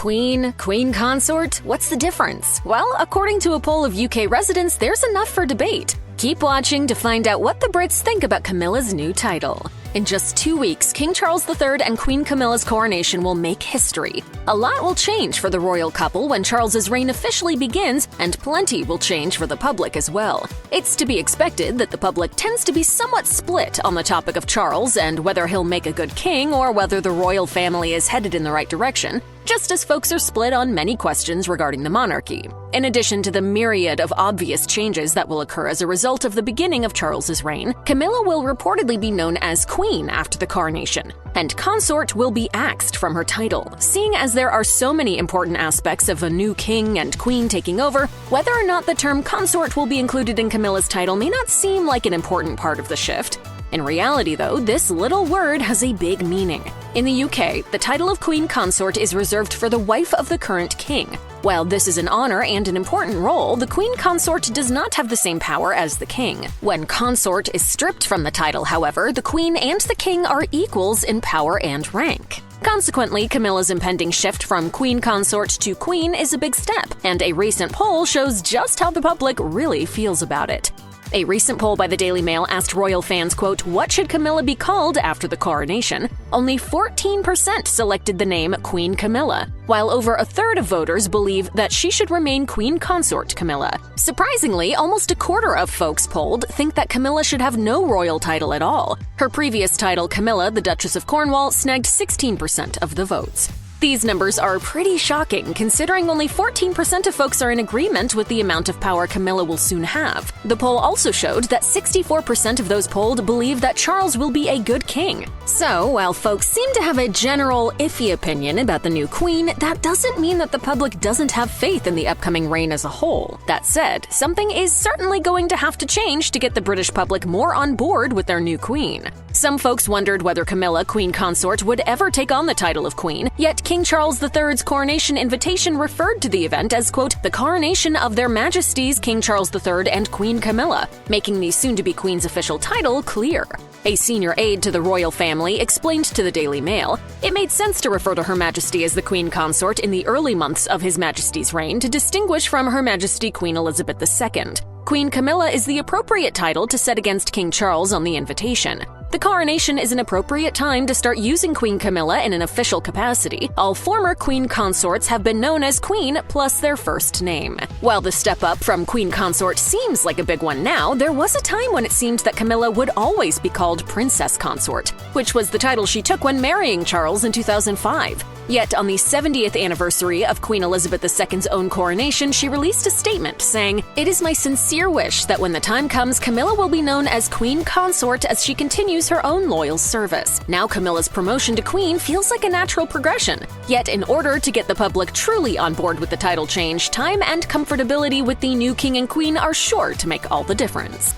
Queen, Queen Consort, what's the difference? Well, according to a poll of UK residents, there's enough for debate. Keep watching to find out what the Brits think about Camilla's new title. In just 2 weeks, King Charles III and Queen Camilla's coronation will make history. A lot will change for the royal couple when Charles's reign officially begins, and plenty will change for the public as well. It's to be expected that the public tends to be somewhat split on the topic of Charles and whether he'll make a good king or whether the royal family is headed in the right direction, just as folks are split on many questions regarding the monarchy. In addition to the myriad of obvious changes that will occur as a result of the beginning of Charles's reign, Camilla will reportedly be known as Queen after the coronation, and Consort will be axed from her title. Seeing as there are so many important aspects of a new king and queen taking over, whether or not the term consort will be included in Camilla's title may not seem like an important part of the shift. In reality, though, this little word has a big meaning. In the UK, the title of Queen Consort is reserved for the wife of the current king. While this is an honor and an important role, the Queen Consort does not have the same power as the king. When consort is stripped from the title, however, the queen and the king are equals in power and rank. Consequently, Camilla's impending shift from Queen Consort to Queen is a big step, and a recent poll shows just how the public really feels about it. A recent poll by the Daily Mail asked royal fans, quote, "What should Camilla be called after the coronation?" Only 14% selected the name Queen Camilla, while over a third of voters believe that she should remain Queen Consort Camilla. Surprisingly, almost a quarter of folks polled think that Camilla should have no royal title at all. Her previous title, Camilla, the Duchess of Cornwall, snagged 16% of the votes. These numbers are pretty shocking, considering only 14% of folks are in agreement with the amount of power Camilla will soon have. The poll also showed that 64% of those polled believe that Charles will be a good king. So, while folks seem to have a general iffy opinion about the new queen, that doesn't mean that the public doesn't have faith in the upcoming reign as a whole. That said, something is certainly going to have to change to get the British public more on board with their new queen. Some folks wondered whether Camilla, Queen Consort, would ever take on the title of queen, yet King Charles III's coronation invitation referred to the event as, quote, "the coronation of their Majesties King Charles III and Queen Camilla," making the soon-to-be queen's official title clear. A senior aide to the royal family explained to the Daily Mail, "It made sense to refer to Her Majesty as the Queen Consort in the early months of His Majesty's reign to distinguish from Her Majesty Queen Elizabeth II. Queen Camilla is the appropriate title to set against King Charles on the invitation. The coronation is an appropriate time to start using Queen Camilla in an official capacity. All former Queen Consorts have been known as Queen plus their first name." While the step up from Queen Consort seems like a big one now, there was a time when it seemed that Camilla would always be called Princess Consort, which was the title she took when marrying Charles in 2005. Yet on the 70th anniversary of Queen Elizabeth II's own coronation, she released a statement saying, "It is my sincere wish that when the time comes, Camilla will be known as Queen Consort as she continues her own loyal service." Now Camilla's promotion to queen feels like a natural progression. Yet in order to get the public truly on board with the title change, time and comfortability with the new king and queen are sure to make all the difference.